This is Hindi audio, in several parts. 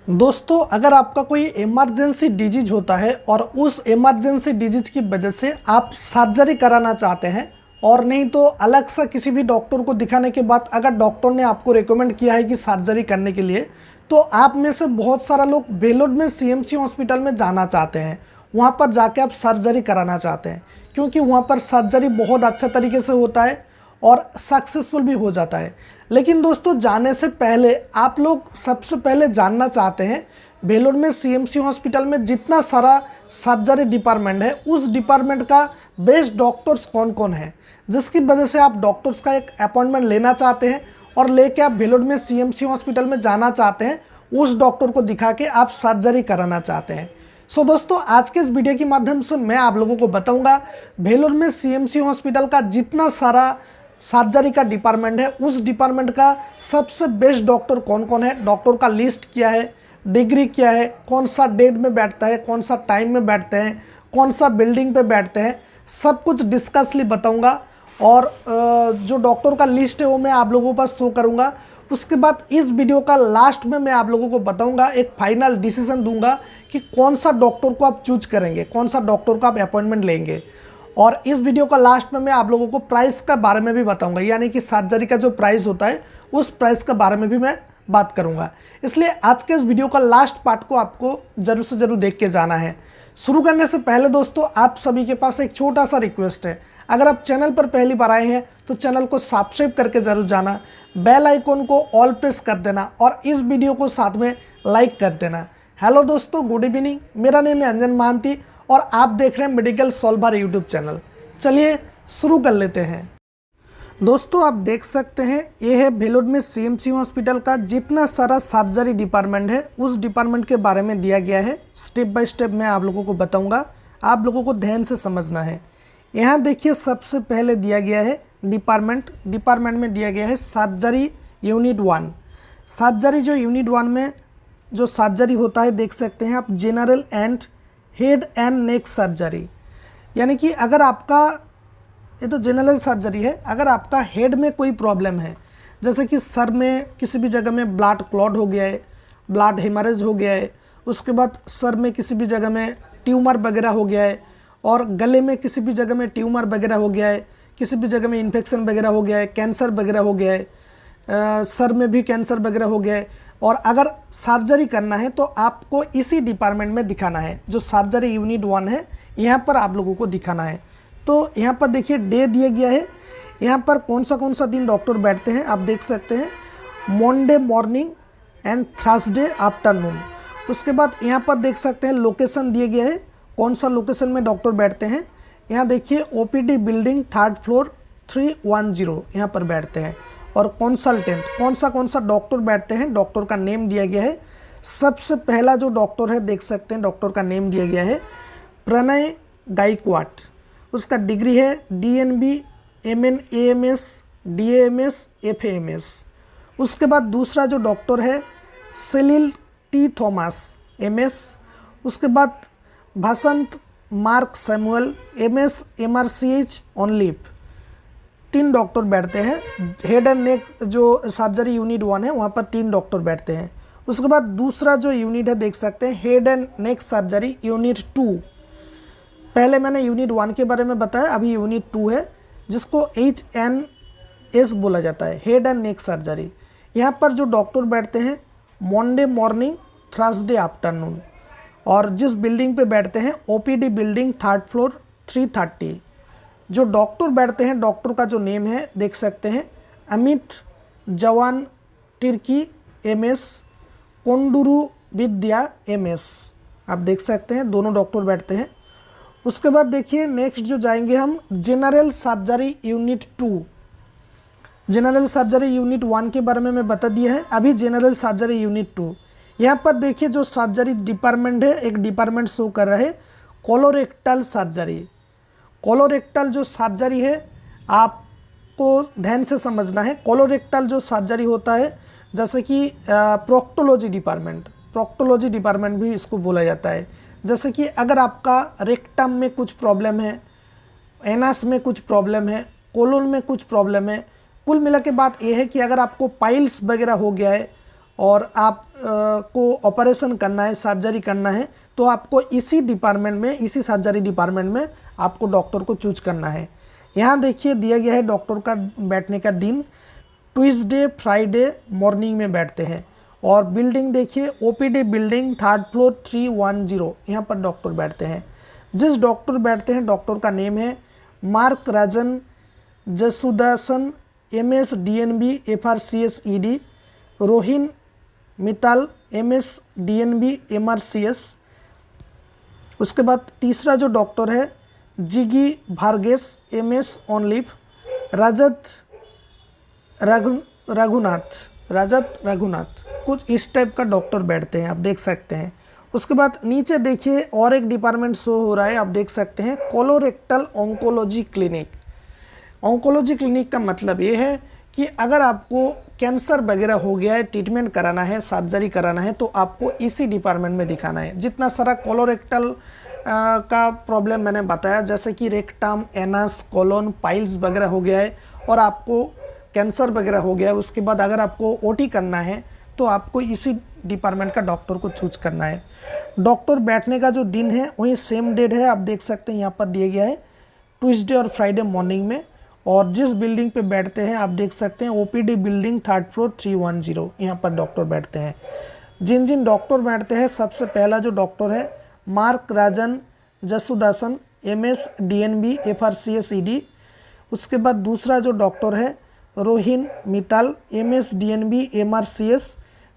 दोस्तों, अगर आपका कोई इमरजेंसी डिजीज होता है और उस इमरजेंसी डिजीज की वजह से आप सर्जरी कराना चाहते हैं और नहीं तो अलग सा किसी भी डॉक्टर को दिखाने के बाद अगर डॉक्टर ने आपको रिकमेंड किया है कि सर्जरी करने के लिए, तो आप में से बहुत सारा लोग बेलोड में सीएमसी हॉस्पिटल में जाना चाहते हैं। वहाँ पर जाके आप सर्जरी कराना चाहते हैं क्योंकि वहाँ पर सर्जरी बहुत अच्छा तरीके से होता है और सक्सेसफुल भी हो जाता है। लेकिन दोस्तों, जाने से पहले आप लोग सबसे पहले जानना चाहते हैं बेलोड में सीएमसी हॉस्पिटल में जितना सारा सर्जरी डिपार्टमेंट है उस डिपार्टमेंट का बेस्ट डॉक्टर्स कौन कौन है, जिसकी वजह से आप डॉक्टर्स का एक अपॉइंटमेंट लेना चाहते हैं और लेके आप बेलोड में सीएमसी हॉस्पिटल में जाना चाहते हैं। उस डॉक्टर को दिखा के आप सर्जरी कराना चाहते हैं। सो दोस्तों, आज के इस वीडियो के माध्यम से मैं आप लोगों को बताऊंगा बेलोड में सीएमसी हॉस्पिटल का जितना सारा सर्जरी का डिपार्टमेंट है उस डिपार्टमेंट का सबसे बेस्ट डॉक्टर कौन कौन है, डॉक्टर का लिस्ट क्या है, डिग्री क्या है, कौन सा डेट में बैठता है, कौन सा टाइम में बैठते हैं, कौन सा बिल्डिंग पे बैठते हैं, सब कुछ डिस्कसली बताऊंगा। और जो डॉक्टर का लिस्ट है वो मैं आप लोगों के पास शो करूंगा। उसके बाद इस वीडियो का लास्ट में मैं आप लोगों को बताऊंगा, एक फाइनल डिसीजन दूंगा कि कौन सा डॉक्टर को आप चूज करेंगे, कौन सा डॉक्टर का आप अपॉइंटमेंट लेंगे। और इस वीडियो का लास्ट में मैं आप लोगों को प्राइस का बारे में भी बताऊंगा, यानी कि सर्जरी का जो प्राइस होता है उस प्राइस के बारे में भी मैं बात करूंगा। इसलिए आज के इस वीडियो का लास्ट पार्ट को आपको जरूर से जरूर देख के जाना है। शुरू करने से पहले दोस्तों, आप सभी के पास एक छोटा सा रिक्वेस्ट है। अगर आप चैनल पर पहली बार आए हैं तो चैनल को सब्सक्राइब करके ज़रूर जाना, बेल आइकॉन को ऑल प्रेस कर देना और इस वीडियो को साथ में लाइक कर देना। हेलो दोस्तों, गुड इवनिंग। मेरा नेम है अंजन महांती और आप देख रहे हैं मेडिकल सॉल्वर यूट्यूब चैनल। चलिए शुरू कर लेते हैं। दोस्तों, आप देख सकते हैं ये है बेलोड में सीएमसी हॉस्पिटल का जितना सारा सर्जरी डिपार्टमेंट है उस डिपार्टमेंट के बारे में दिया गया है। स्टेप बाय स्टेप मैं आप लोगों को बताऊंगा, आप लोगों को ध्यान से समझना है। यहाँ देखिए, सबसे पहले दिया गया है डिपार्टमेंट में दिया गया है सर्जरी यूनिट 1। सर्जरी जो यूनिट 1 में जो सर्जरी होता है देख सकते हैं आप, general and head and neck surgery. यानी कि अगर आपका, ये तो जनरल सर्जरी है, अगर आपका हेड में कोई प्रॉब्लम है, जैसे कि सर में किसी भी जगह में ब्लड क्लॉट हो गया है, ब्लड हेमरेज हो गया है, उसके बाद सर में किसी भी जगह में ट्यूमर वगैरह हो गया है, और गले में किसी भी जगह में ट्यूमर वगैरह हो गया है, किसी भी जगह में इन्फेक्शन वगैरह हो गया है, कैंसर वगैरह हो गया है, सर में भी कैंसर वगैरह हो गया है, और अगर सर्जरी करना है तो आपको इसी डिपार्टमेंट में दिखाना है। जो सर्जरी यूनिट 1 है यहाँ पर आप लोगों को दिखाना है। तो यहाँ पर देखिए डे दिया गया है, यहाँ पर कौन सा दिन डॉक्टर बैठते हैं आप देख सकते हैं, Monday morning and Thursday afternoon. उसके बाद यहाँ पर देख सकते हैं लोकेशन दिया गया है, कौन सा लोकेशन में डॉक्टर बैठते हैं। यहाँ देखिए ओपीडी बिल्डिंग 3rd फ्लोर 310 यहाँ पर बैठते हैं। और कंसल्टेंट कौन सा डॉक्टर बैठते हैं, डॉक्टर का नेम दिया गया है। सबसे पहला जो डॉक्टर है देख सकते हैं, डॉक्टर का नेम दिया गया है प्रणय गायकवाड। उसका डिग्री है DNB MN AMS DAMS FAMS। उसके बाद दूसरा जो डॉक्टर है सेलिल T थॉमस MS। उसके बाद Bhasant Mark Samuel MS MRCH on leave. 3 doctor बैठते हैं। हेड एंड नेक जो सर्जरी यूनिट 1 है वहाँ पर 3 डॉक्टर बैठते हैं। उसके बाद दूसरा जो यूनिट है देख सकते हैं head and neck surgery unit 2। पहले मैंने यूनिट 1 के बारे में बताया, अभी यूनिट 2 है जिसको HNS बोला जाता है, हेड एंड नेक सर्जरी। यहाँ पर जो डॉक्टर बैठते हैं मंडे मॉर्निंग थर्सडे आफ्टरनून, और जिस बिल्डिंग पे बैठते हैं OPD बिल्डिंग 3rd फ्लोर 330। जो डॉक्टर बैठते हैं, डॉक्टर का जो नेम है देख सकते हैं अमित जवान तिर्की MS कोंडुरु विद्या MS। आप देख सकते हैं दोनों डॉक्टर बैठते हैं। उसके बाद देखिए नेक्स्ट जो जाएंगे हम general surgery unit 2। General surgery unit 1 के बारे में मैं बता दिया है, अभी जनरल सर्जरी यूनिट 2। यहाँ पर देखिए जो सर्जरी डिपार्टमेंट है, एक डिपार्टमेंट शो कर रहा है कोलोरेक्टल सर्जरी। कोलोरेक्टल जो सर्जरी है आपको ध्यान से समझना है। कोलोरेक्टल जो सर्जरी होता है, जैसे कि प्रोक्टोलॉजी डिपार्टमेंट भी इसको बोला जाता है। जैसे कि अगर आपका रेक्टम में कुछ प्रॉब्लम है, एनस में कुछ प्रॉब्लम है, कोलोन में कुछ प्रॉब्लम है, कुल मिला के बात यह है कि अगर आपको पाइल्स वगैरह हो गया है और आप को ऑपरेशन करना है, सर्जरी करना है, तो आपको इसी डिपार्टमेंट में, इसी सर्जरी डिपार्टमेंट में आपको डॉक्टर को चूज करना है। यहाँ देखिए दिया गया है डॉक्टर का बैठने का दिन, ट्यूसडे फ्राइडे मॉर्निंग में बैठते हैं। और बिल्डिंग देखिए ओपीडी बिल्डिंग 3rd फ्लोर 310, यहाँ पर डॉक्टर बैठते हैं। जिस डॉक्टर बैठते हैं डॉक्टर का नेम है मार्क राजन जसुदासन, MS DNB FRCS ED, Rohin Mittal MS DNB MRCS। उसके बाद तीसरा जो डॉक्टर है जिगी भार्गेस MS ऑन लीव, रजत रघुनाथ, कुछ इस टाइप का डॉक्टर बैठते हैं, आप देख सकते हैं। उसके बाद नीचे देखिए और एक डिपार्टमेंट शो हो रहा है, आप देख सकते हैं colorectal oncology clinic. Oncology clinic का मतलब ये है कि अगर आपको कैंसर वगैरह हो गया है, ट्रीटमेंट कराना है, सर्जरी कराना है, तो आपको इसी डिपार्टमेंट में दिखाना है। जितना सारा कोलोरेक्टल का प्रॉब्लम मैंने बताया, जैसे कि रेक्टम, एनस, कोलोन, पाइल्स वगैरह हो गया है और आपको कैंसर वगैरह हो गया है, उसके बाद अगर आपको OT करना है तो आपको इसी डिपार्टमेंट का डॉक्टर को चूज करना है। डॉक्टर बैठने का जो दिन है वही सेम डेट है, आप देख सकते हैं यहाँ पर दिया गया है, ट्यूसडे और फ्राइडे मॉर्निंग में। और जिस बिल्डिंग पे बैठते हैं आप देख सकते हैं OPD बिल्डिंग 3rd फ्लोर 310, यहाँ पर डॉक्टर बैठते हैं। जिन जिन डॉक्टर बैठते हैं, सबसे पहला जो डॉक्टर है मार्क राजन जसुदासन MS DNB FRCS ED। उसके बाद दूसरा जो डॉक्टर है Rohin Mittal MS DNB MRCS।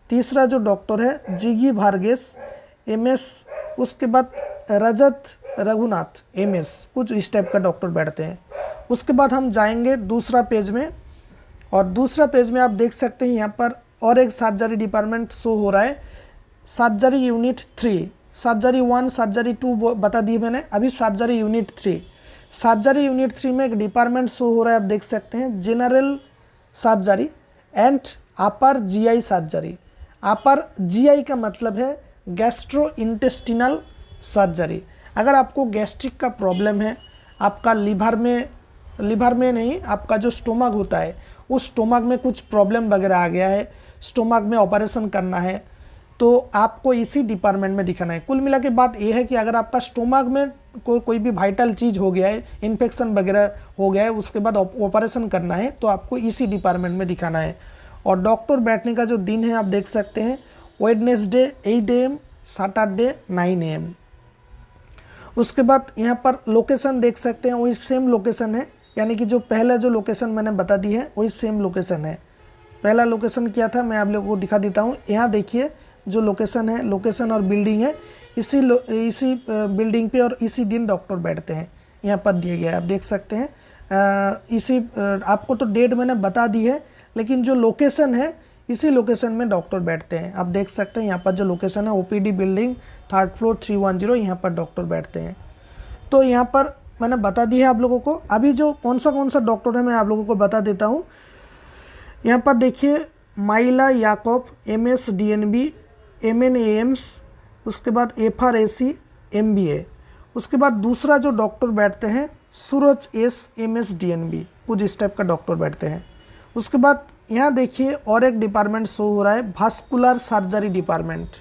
तीसरा जो डॉक्टर है जिगी भार्गेस MS। उसके बाद रजत रघुनाथ MS, कुछ इस टाइप का डॉक्टर बैठते हैं। उसके बाद हम जाएंगे दूसरा पेज में, और दूसरा पेज में आप देख सकते हैं यहाँ पर और एक सर्जरी डिपार्टमेंट शो हो रहा है, सर्जरी यूनिट 3। सर्जरी 1, सर्जरी 2 बता दी मैंने, अभी सर्जरी यूनिट 3। सर्जरी यूनिट 3 में एक डिपार्टमेंट शो हो रहा है, आप देख सकते हैं general surgery and upper GI surgery. Upper GI का मतलब है गैस्ट्रो इंटेस्टिनल सर्जरी। अगर आपको गैस्ट्रिक का प्रॉब्लम है, आपका लीवर में नहीं, आपका जो स्टोमक होता है उस स्टोमक में कुछ प्रॉब्लम वगैरह आ गया है, स्टोमक में ऑपरेशन करना है, तो आपको इसी डिपार्टमेंट में दिखाना है। कुल मिला के बात यह है कि अगर आपका स्टोमक में कोई भी वाइटल चीज़ हो गया है, इन्फेक्शन वगैरह हो गया है, उसके बाद ऑपरेशन करना है, तो आपको इसी डिपार्टमेंट में दिखाना है। और डॉक्टर बैठने का जो दिन है आप देख सकते हैं वेडनेसडे 8 AM, सैटरडे 9 AM। उसके बाद यहाँ पर लोकेशन देख सकते हैं, वही सेम लोकेशन है, यानी कि जो पहला जो लोकेशन मैंने बता दी है वही सेम लोकेशन है। पहला लोकेशन क्या था मैं आप लोगों को दिखा देता हूँ। यहाँ देखिए जो लोकेशन है, लोकेशन और बिल्डिंग है, इसी बिल्डिंग पे और इसी दिन डॉक्टर बैठते हैं, यहाँ पर दिए गया है, आप देख सकते हैं। आपको तो डेट मैंने बता दी है, लेकिन जो लोकेशन है इसी लोकेशन में डॉक्टर बैठते हैं। आप देख सकते हैं यहाँ पर जो लोकेशन है OPD बिल्डिंग 3rd फ्लोर 310, यहाँ पर डॉक्टर बैठते हैं। तो यहाँ पर मैंने बता दी है आप लोगों को। अभी जो कौन सा डॉक्टर है मैं आप लोगों को बता देता हूँ। यहाँ पर देखिए माइला याकूब MS DNB MNAMS, उसके बाद FRAC MBA। उसके बाद दूसरा जो डॉक्टर बैठते हैं सूरज S MS DNB, कुछ इस टाइप का डॉक्टर बैठते हैं। उसके बाद यहाँ देखिए और एक डिपार्टमेंट शो हो रहा है vascular surgery department.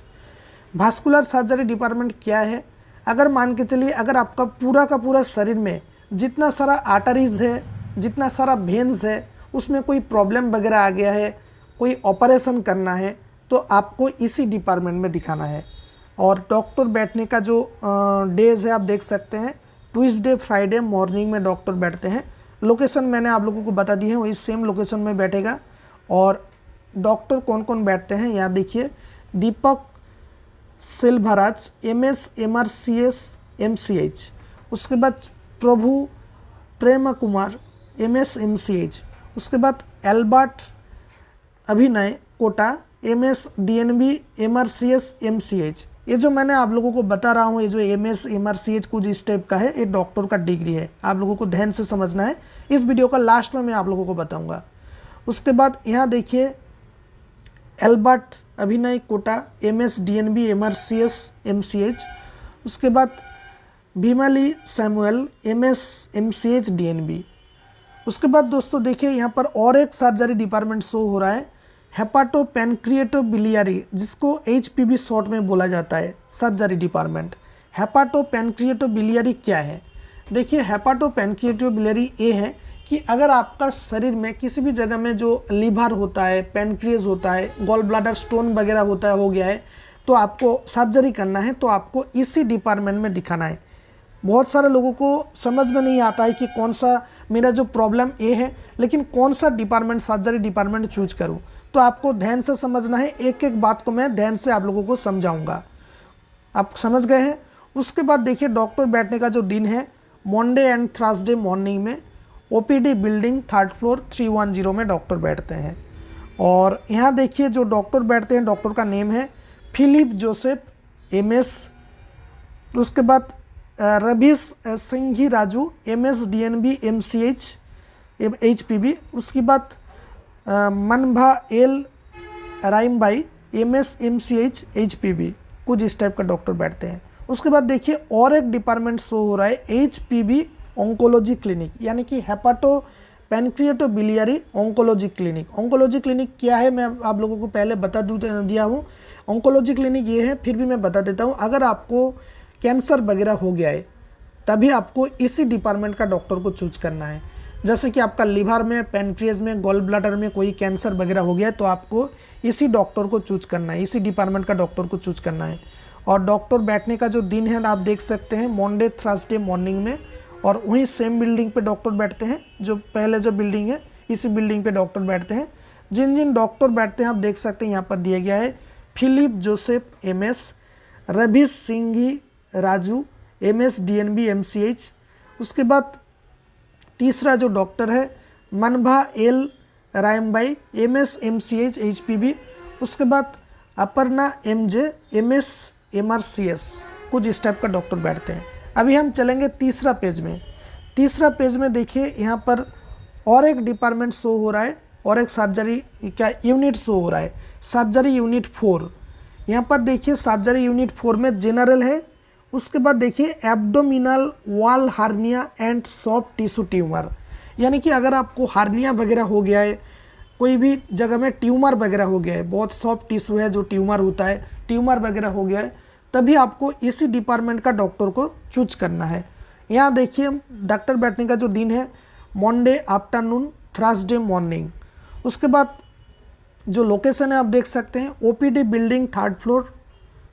Vascular surgery department क्या है? अगर मान के चलिए अगर आपका पूरा का पूरा शरीर में जितना सारा आर्टरीज है, जितना सारा वेन्स है, उसमें कोई प्रॉब्लम वगैरह आ गया है, कोई ऑपरेशन करना है, तो आपको इसी डिपार्टमेंट में दिखाना है। और डॉक्टर बैठने का जो डेज है आप देख सकते हैं, ट्यूसडे फ्राइडे मॉर्निंग में डॉक्टर बैठते हैं। लोकेशन मैंने आप लोगों को बता दी है, वही सेम लोकेशन में बैठेगा। और डॉक्टर कौन कौन बैठते हैं यहाँ देखिए, दीपक सेल्वराज MS MRCS MCH। उसके बाद प्रभु प्रेम कुमार MS MCH। उसके बाद एल्बर्ट अभिनय Kota MS DNB MRCS MCH। ये जो मैंने आप लोगों को बता रहा हूँ, ये जो MS MRCH कुछ इस टाइप का है, ये डॉक्टर का डिग्री है, आप लोगों को ध्यान से समझना है। इस वीडियो का लास्ट में मैं आप लोगों को बताऊँगा। उसके बाद यहाँ देखिए एल्बर्ट अभिनय Kota MS DNB MRCS MCH। उसके बाद भीमाली सैमुअल MS MCH DNB। उसके बाद दोस्तों देखिए यहाँ पर और एक सर्जरी डिपार्टमेंट शो हो रहा है, हेपाटोपेनक्रिएटोबिलियरी, जिसको HPB शॉर्ट में बोला जाता है, सर्जरी डिपार्टमेंट। हेपाटोपेनक्रिएटोबिलियरी क्या है? देखिए, हेपाटोपेनक्रिएटोबिलियरी ये है कि अगर आपका शरीर में किसी भी जगह में जो लीवर होता है, पेनक्रियास होता है, गॉल ब्लैडर स्टोन वगैरह होता है, हो गया है, तो आपको सर्जरी करना है, तो आपको इसी डिपार्टमेंट में दिखाना है। बहुत सारे लोगों को समझ में नहीं आता है कि कौन सा मेरा जो प्रॉब्लम ये है, लेकिन कौन सा डिपार्टमेंट, सर्जरी डिपार्टमेंट चूज करूं। तो आपको ध्यान से समझना है, एक एक बात को मैं ध्यान से आप लोगों को समझाऊंगा। आप समझ गए हैं? उसके बाद देखिए, डॉक्टर बैठने का जो दिन है, मंडे एंड थर्सडे मॉर्निंग में OPD बिल्डिंग 3rd फ्लोर 310 में डॉक्टर बैठते हैं। और यहाँ देखिए, जो डॉक्टर बैठते हैं, डॉक्टर का नेम है फिलिप जोसेफ MS। उसके बाद रवीश सिंघी Raju MS DNB MCH HPB। उसके बाद मनभा एल राइमबाई MS MCH HPB। कुछ इस टाइप का डॉक्टर बैठते हैं। उसके बाद देखिए, और एक डिपार्टमेंट शो हो रहा है, HPB ऑन्कोलॉजी क्लिनिक, यानी कि हेपाटोपेनक्रिएटोबिलियरी ऑन्कोलॉजी क्लिनिक। ऑन्कोलॉजी क्लिनिक क्या है, मैं आप लोगों को पहले बता दिया हूँ। ऑन्कोलॉजी क्लिनिक ये है, फिर भी मैं बता देता हूँ। अगर आपको कैंसर वगैरह हो गया है, तभी आपको इसी डिपार्टमेंट का डॉक्टर को चूज करना है। जैसे कि आपका लीवर में, पेनक्रियास में, गॉल ब्लैडर में कोई कैंसर वगैरह हो गया है, तो आपको इसी डॉक्टर को चूज करना है, इसी डिपार्टमेंट का डॉक्टर को चूज करना है। और डॉक्टर बैठने का जो दिन है, आप देख सकते हैं, मंडे थर्सडे मॉर्निंग में। और वहीं सेम बिल्डिंग पे डॉक्टर बैठते हैं, जो पहले जो बिल्डिंग है, इसी बिल्डिंग पे डॉक्टर बैठते हैं। जिन जिन डॉक्टर बैठते हैं आप देख सकते हैं, यहाँ पर दिया गया है फिलिप जोसेफ MS, रवीश सिंघी राजू MS DNB MCH। उसके बाद तीसरा जो डॉक्टर है, मनभा एल रायमबाई MS MCH HPB। उसके बाद अपर्णा MJ MS MRCS। कुछ इस टाइप का डॉक्टर बैठते हैं। अभी हम चलेंगे तीसरा पेज में। तीसरा पेज में देखिए, यहाँ पर और एक डिपार्टमेंट शो हो रहा है, और एक सर्जरी क्या यूनिट शो हो रहा है, सर्जरी यूनिट 4। यहाँ पर देखिए, सर्जरी यूनिट 4 में जनरल है। उसके बाद देखिए, abdominal wall hernia and soft tissue tumour, यानी कि अगर आपको हार्निया वगैरह हो गया है, कोई भी जगह में ट्यूमर वगैरह हो गया है, बहुत सॉफ्ट टिश्यू है जो ट्यूमर होता है, ट्यूमर वगैरह हो गया है, तभी आपको इसी डिपार्टमेंट का डॉक्टर को चूज करना है। यहाँ देखिए, डॉक्टर बैठने का जो दिन है, मंडे आफ्टरनून थर्सडे मॉर्निंग। उसके बाद जो लोकेशन है आप देख सकते हैं, OPD बिल्डिंग 3rd फ्लोर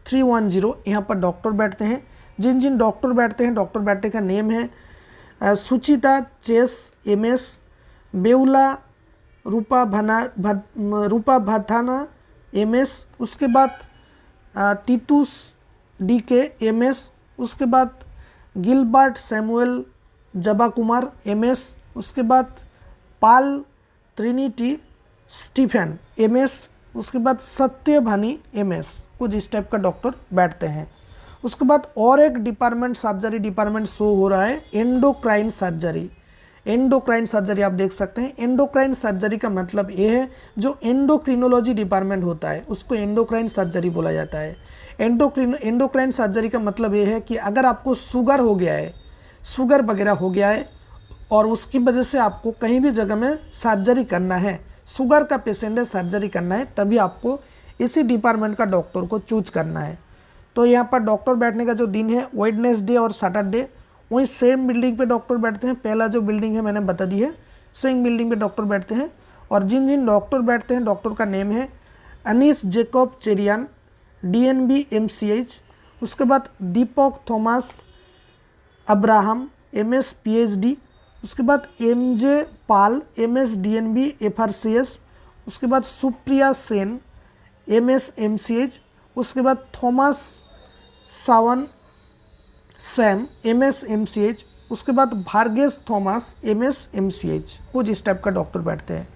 310, यहाँ पर डॉक्टर बैठते हैं। जिन जिन डॉक्टर बैठते हैं, डॉक्टर बैठने का नेम है सुचिता चेस MS, बेउला रूपा भाथाना MS। उसके बाद टीतूस DK MS। उसके बाद गिलबर्ट सैमुअल जबा कुमार MS। उसके बाद पाल ट्रिनिटी स्टीफन MS। उसके बाद सत्यभानी MS। कुछ इस टाइप का डॉक्टर बैठते हैं। उसके बाद और एक डिपार्टमेंट, सर्जरी डिपार्टमेंट शो हो रहा है, एंडोक्राइन सर्जरी। एंडोक्राइन सर्जरी आप देख सकते हैं। एंडोक्राइन सर्जरी का मतलब ये है, जो एंडोक्रिनोलॉजी डिपार्टमेंट होता है उसको एंडोक्राइन सर्जरी बोला जाता है। एंडोक्राइन सर्जरी का मतलब ये है कि अगर आपको शुगर हो गया है, शुगर वगैरह हो गया है, और उसकी वजह से आपको कहीं भी जगह में सर्जरी करना है, शुगर का पेशेंट है, सर्जरी करना है, तभी आपको इसी डिपार्टमेंट का डॉक्टर को चूज करना है। तो यहाँ पर डॉक्टर बैठने का जो दिन है, वेडनेसडे और सैटरडे। वहीं सेम बिल्डिंग पे डॉक्टर बैठते हैं, पहला जो बिल्डिंग है मैंने बता दी है, सेम बिल्डिंग पे डॉक्टर बैठते हैं। और जिन जिन डॉक्टर बैठते हैं, डॉक्टर का नेम है अनीस जेकब चेरियान DNB MCH। उसके बाद दीपक थॉमस अब्राहम MS PhD। उसके बाद MJ पाल MS DNB FRCS। उसके बाद सुप्रिया सेन MS MCH। उसके बाद थॉमस सावन सैम MS MCH। उसके बाद भार्गेस थॉमस MS MCH। कुछ इस टाइप का डॉक्टर बैठते हैं।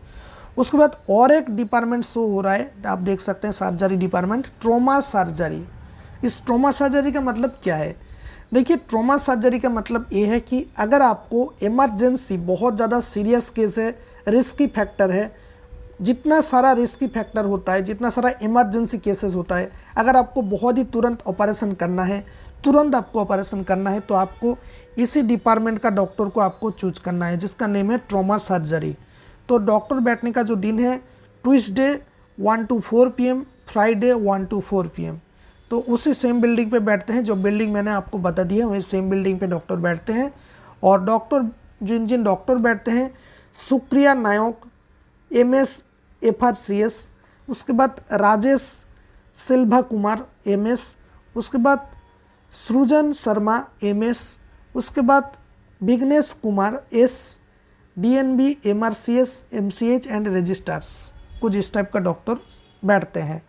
उसके बाद और एक डिपार्टमेंट शो हो रहा है, आप देख सकते हैं, सर्जरी डिपार्टमेंट, ट्रॉमा सर्जरी। इस ट्रॉमा सर्जरी का मतलब क्या है? देखिए, ट्रॉमा सर्जरी का मतलब ये है कि अगर आपको इमरजेंसी, बहुत ज़्यादा सीरियस केस है, रिस्की फैक्टर है, जितना सारा रिस्की फैक्टर होता है, जितना सारा इमरजेंसी केसेस होता है, अगर आपको बहुत ही तुरंत ऑपरेशन करना है, तुरंत आपको ऑपरेशन करना है, तो आपको इसी डिपार्टमेंट का डॉक्टर को आपको चूज करना है, जिसका नेम है ट्रॉमा सर्जरी। तो डॉक्टर बैठने का जो दिन है, Tuesday 1 to 4 PM, Friday 1 to 4 PM। तो उसी सेम बिल्डिंग पे बैठते हैं, जो बिल्डिंग मैंने आपको बता दी है वही सेम बिल्डिंग पे डॉक्टर बैठते हैं। और डॉक्टर जिन जिन डॉक्टर बैठते हैं, सुप्रिया नायक MS FRCS, उसके बाद राजेश सिल्भा कुमार MS, उसके बाद सृजन शर्मा MS, उसके बाद Vighnesh Kumar S, DNB MRCS MCH and registrars, कुछ इस टाइप का डॉक्टर बैठते हैं।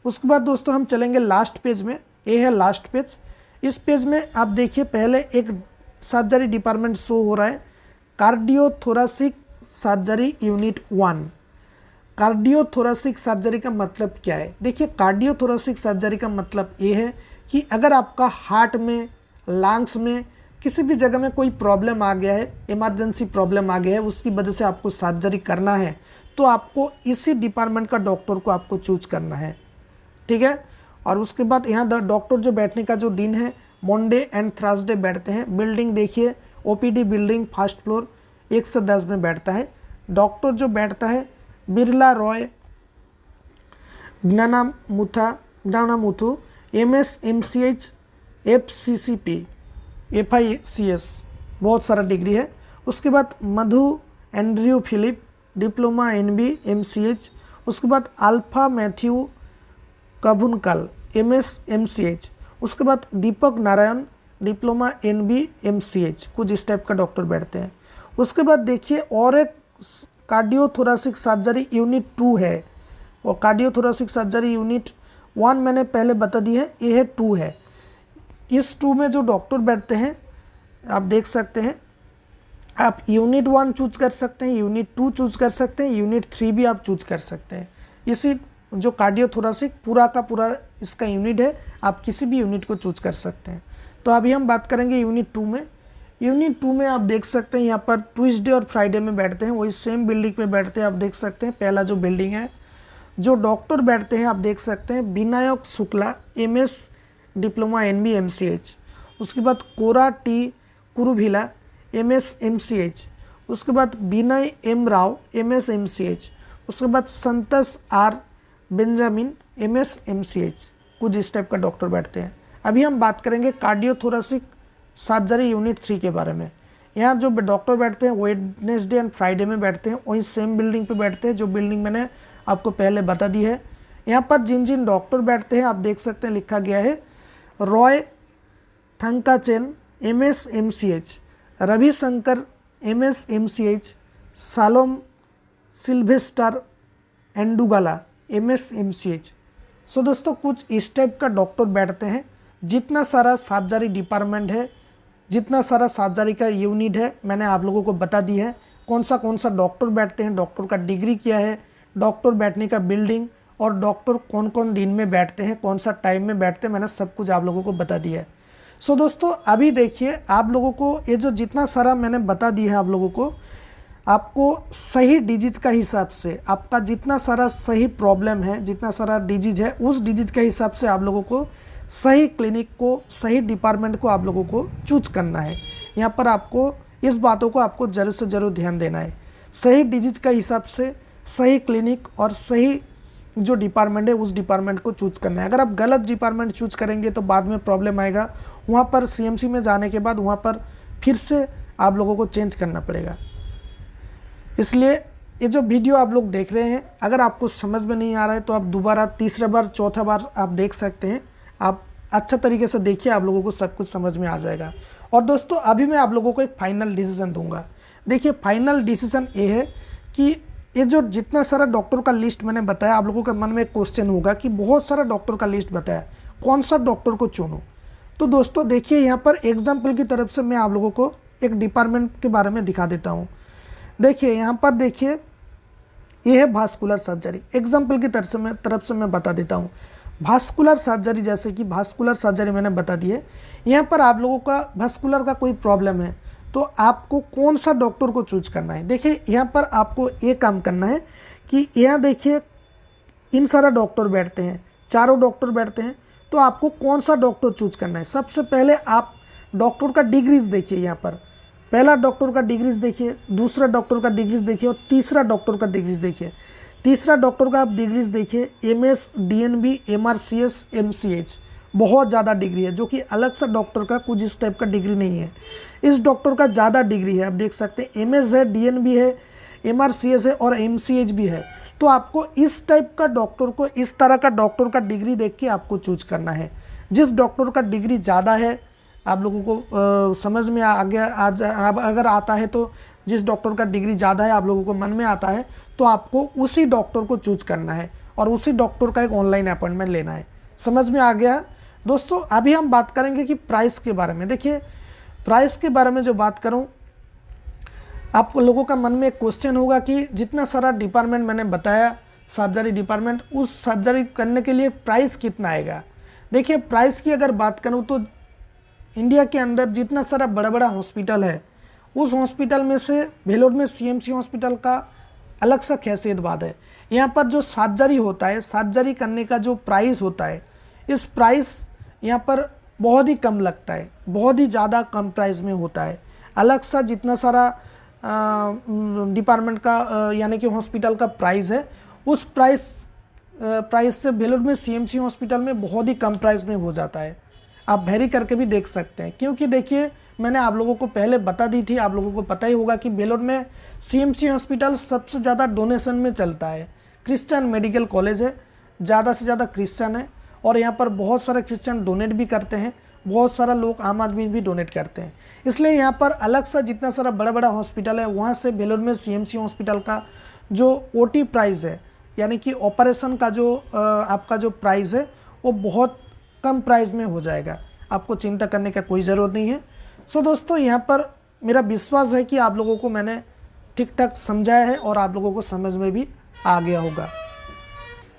उसके बाद दोस्तों हम चलेंगे लास्ट पेज में, ये है लास्ट पेज। इस पेज में आप देखिए पहले एक सर्जरी डिपार्टमेंट शो हो रहा है, cardiothoracic surgery unit 1। Cardiothoracic surgery का मतलब क्या है? देखिए कार्डियोथोरेसिक सर्जरी का मतलब ये है कि अगर आपका हार्ट में, लंग्स में किसी भी जगह में कोई प्रॉब्लम आ गया है, इमरजेंसी प्रॉब्लम आ गया है, उसकी वजह से आपको सर्जरी करना है, तो आपको इसी डिपार्टमेंट का डॉक्टर को आपको चूज करना है, ठीक है। और उसके बाद यहाँ डॉक्टर जो बैठने का जो दिन है, मंडे एंड थर्सडे बैठते हैं। बिल्डिंग देखिए, OPD बिल्डिंग फर्स्ट फ्लोर 1 से 10 में बैठता है। डॉक्टर जो बैठता है, Birla Roy ज्ञानामुथु MS MCH FCCP FICS, बहुत सारा डिग्री है। उसके बाद Madhu Andrew Philip diploma NB MCH। उसके बाद alpha Matthew Kabhunkal MS MCH। उसके बाद Deepak Narayan diploma NB MCH, कुछ इस टाइप का डॉक्टर बैठते हैं। उसके बाद देखिए और एक कार्डियोथोरेसिक सर्जरी यूनिट 2 है, और कार्डियोथोरेसिक सर्जरी यूनिट 1 मैंने पहले बता दी है, ये है 2 है। इस 2 में जो डॉक्टर बैठते हैं आप देख सकते हैं, आप यूनिट 1 चूज कर सकते हैं, यूनिट 2 चूज कर सकते हैं, यूनिट 3 भी आप चूज कर सकते हैं। इसी जो कार्डियोथोरेसिक पूरा का पूरा इसका यूनिट है, आप किसी भी यूनिट को चूज कर सकते हैं। तो अभी हम बात करेंगे यूनिट 2 में। यूनिट 2 में आप देख सकते हैं यहाँ पर ट्यूसडे और फ्राइडे में बैठते हैं, वही सेम बिल्डिंग में बैठते हैं। आप देख सकते हैं पहला जो बिल्डिंग है, जो डॉक्टर बैठते हैं आप देख सकते हैं, Vinayak Shukla MS diploma NB MCH। उसके बाद कोरा T कुरुभिला MS MCH। उसके बाद विनय M राव MS MCH। उसके बाद संतोष R बेंजामिन MS MCH, कुछ इस टाइप का डॉक्टर बैठते हैं। अभी हम बात करेंगे कार्डियोथोरेसिक सर्जरी यूनिट 3 के बारे में। यहाँ जो डॉक्टर बैठते हैं वेडनेसडे एंड फ्राइडे में बैठते हैं, वहीं सेम बिल्डिंग पे बैठते हैं जो बिल्डिंग मैंने आपको पहले बता दी है। यहाँ पर जिन जिन डॉक्टर बैठते हैं आप देख सकते हैं लिखा गया है, Roy Thankachen MS MCH, Ravishankar MS MCH, Salome Sylvester Endugala MS MCH। So दोस्तों कुछ इस टाइप का डॉक्टर बैठते हैं। जितना सारा सर्जरी डिपार्टमेंट है, जितना सारा सर्जरी का यूनिट है, मैंने आप लोगों को बता दी है। कौन सा डॉक्टर बैठते हैं, डॉक्टर का डिग्री क्या है, डॉक्टर बैठने का बिल्डिंग, और डॉक्टर कौन कौन दिन में बैठते हैं, कौन सा टाइम में बैठते हैं, मैंने सब कुछ आप लोगों को बता दिया है। सो दोस्तों अभी देखिए आप लोगों को ये जो जितना सारा मैंने बता दी है आप लोगों को, आपको सही डिजीज का हिसाब से, आपका जितना सारा सही प्रॉब्लम है, जितना सारा डिजीज है, उस डिजीज के हिसाब से आप लोगों को सही क्लिनिक को, सही डिपार्टमेंट को आप लोगों को चूज करना है। यहाँ पर आपको इस बातों को आपको ज़रूर से ज़रूर ध्यान देना है। सही डिजीज का हिसाब से सही क्लिनिक और सही जो डिपार्टमेंट है उस डिपार्टमेंट को चूज करना है। अगर आप गलत डिपार्टमेंट चूज करेंगे तो बाद में प्रॉब्लम आएगा। वहाँ पर CMC में जाने के बाद वहाँ पर फिर से आप लोगों को चेंज करना पड़ेगा। इसलिए ये जो वीडियो आप लोग देख रहे हैं, अगर आपको समझ में नहीं आ रहा है तो आप दोबारा, तीसरा बार, चौथा बार आप देख सकते हैं। आप अच्छा तरीके से देखिए, आप लोगों को सब कुछ समझ में आ जाएगा। और दोस्तों अभी मैं आप लोगों को एक फाइनल डिसीजन दूंगा। देखिए फाइनल डिसीजन ये है कि ये जो जितना सारा डॉक्टर का लिस्ट मैंने बताया, आप लोगों के मन में एक क्वेश्चन होगा कि बहुत सारा डॉक्टर का लिस्ट बताया, कौन सा डॉक्टर को चुनूं। तो दोस्तों देखिए यहाँ पर एग्जाम्पल की तरफ से मैं आप लोगों को एक डिपार्टमेंट के बारे में दिखा देता हूँ। देखिए यहाँ पर देखिए, ये है भास्कुलर सर्जरी। एग्जाम्पल की तरफ से मैं बता देता हूँ। भास्कुलर सर्जरी, जैसे कि भास्कुलर सर्जरी मैंने बता दी है। यहाँ पर आप लोगों का भास्कुलर का कोई प्रॉब्लम है तो आपको कौन सा डॉक्टर को चूज करना है। देखिए यहाँ पर आपको ये काम करना है कि यहाँ देखिए इन सारा डॉक्टर बैठते हैं, चारों डॉक्टर बैठते हैं, तो आपको कौन सा डॉक्टर चूज करना है। सबसे पहले आप डॉक्टर का डिग्रीज देखिए। यहाँ पर पहला डॉक्टर का डिग्रीज देखिए, दूसरा डॉक्टर का डिग्रीज देखिए और तीसरा डॉक्टर का डिग्रीज देखिए। तीसरा डॉक्टर का आप डिग्रीज देखिए, MS, DNB, MRCS, MCH, बहुत ज़्यादा डिग्री है, जो कि अलग सा डॉक्टर का कुछ इस टाइप का डिग्री नहीं है। इस डॉक्टर का ज़्यादा डिग्री है, आप देख सकते हैं MS है, DNB है, MRCS है और MCH भी है। तो आपको इस टाइप का डॉक्टर को, इस तरह का डॉक्टर का डिग्री देख के आपको चूज करना है। जिस डॉक्टर का डिग्री ज़्यादा है, आप लोगों को समझ में आ गया, अगर आता है तो जिस डॉक्टर का डिग्री ज़्यादा है आप लोगों को मन में आता है, तो आपको उसी डॉक्टर को चूज करना है और उसी डॉक्टर का एक ऑनलाइन अपॉइंटमेंट लेना है। समझ में आ गया दोस्तों? अभी हम बात करेंगे कि प्राइस के बारे में। देखिए, प्राइस के बारे में जो बात करूं, आप लोगों का मन में एक क्वेश्चन होगा कि जितना सारा डिपार्टमेंट मैंने बताया, सर्जरी डिपार्टमेंट, उस सर्जरी करने के लिए प्राइस कितना आएगा। देखिए, प्राइस की अगर बात करूं तो इंडिया के अंदर जितना सारा बड़ा बड़ा हॉस्पिटल है, उस हॉस्पिटल में से वेलोर में CMC हॉस्पिटल का अलग सा खासियत बात है। यहाँ पर जो सर्जरी होता है, सर्जरी करने का जो प्राइस होता है, इस प्राइस यहाँ पर बहुत ही कम लगता है, बहुत ही ज़्यादा कम प्राइस में होता है। अलग सा जितना सारा डिपार्टमेंट का यानी कि हॉस्पिटल का प्राइस है, उस प्राइस से वेलोर में CMC हॉस्पिटल में बहुत ही कम प्राइस में हो जाता है। आप वेरी करके भी देख सकते हैं, क्योंकि देखिए मैंने आप लोगों को पहले बता दी थी, आप लोगों को पता ही होगा कि वेलोर में CMC हॉस्पिटल सबसे ज़्यादा डोनेशन में चलता है। क्रिश्चियन मेडिकल कॉलेज है, ज़्यादा से ज़्यादा क्रिश्चियन है और यहाँ पर बहुत सारे क्रिश्चियन डोनेट भी करते हैं, बहुत सारा लोग आम आदमी भी डोनेट करते हैं। इसलिए यहाँ पर अलग सा जितना सारा बड़ा बड़ा हॉस्पिटल है, वहाँ से वेलोर में CMC हॉस्पिटल का जो OT प्राइस है, यानी कि ऑपरेशन का जो आपका जो प्राइस है, वो बहुत कम प्राइस में हो जाएगा। आपको चिंता करने का कोई ज़रूरत नहीं है। सो दोस्तों, यहाँ पर मेरा विश्वास है कि आप लोगों को मैंने ठीक ठाक समझाया है और आप लोगों को समझ में भी आ गया होगा।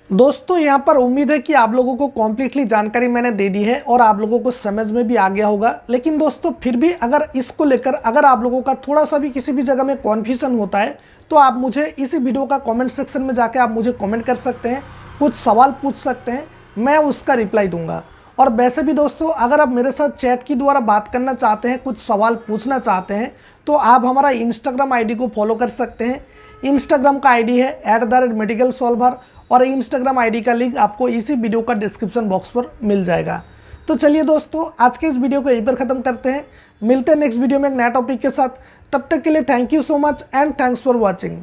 दोस्तों, यहाँ पर उम्मीद है कि आप लोगों को कॉम्प्लीटली जानकारी मैंने दे दी है और आप लोगों को समझ में भी आ गया होगा। लेकिन दोस्तों, फिर भी अगर इसको लेकर अगर आप लोगों का थोड़ा सा भी किसी भी जगह में कन्फ्यूजन होता है, तो आप मुझे इसी वीडियो का कमेंट सेक्शन में जाके आप मुझे कमेंट कर सकते हैं, कुछ सवाल पूछ सकते हैं, मैं उसका रिप्लाई दूंगा। और वैसे भी दोस्तों, अगर आप मेरे साथ चैट के द्वारा बात करना चाहते हैं, कुछ सवाल पूछना चाहते हैं, तो आप हमारा इंस्टाग्राम ID को फॉलो कर सकते हैं। इंस्टाग्राम का ID है @medicalsolver और इंस्टाग्राम ID का लिंक आपको इसी वीडियो का डिस्क्रिप्शन बॉक्स पर मिल जाएगा। तो चलिए दोस्तों, आज के इस वीडियो को यहीं पर ख़त्म करते हैं। मिलते हैं नेक्स्ट वीडियो में एक नया टॉपिक के साथ। तब तक के लिए thank you so much and thanks for watching.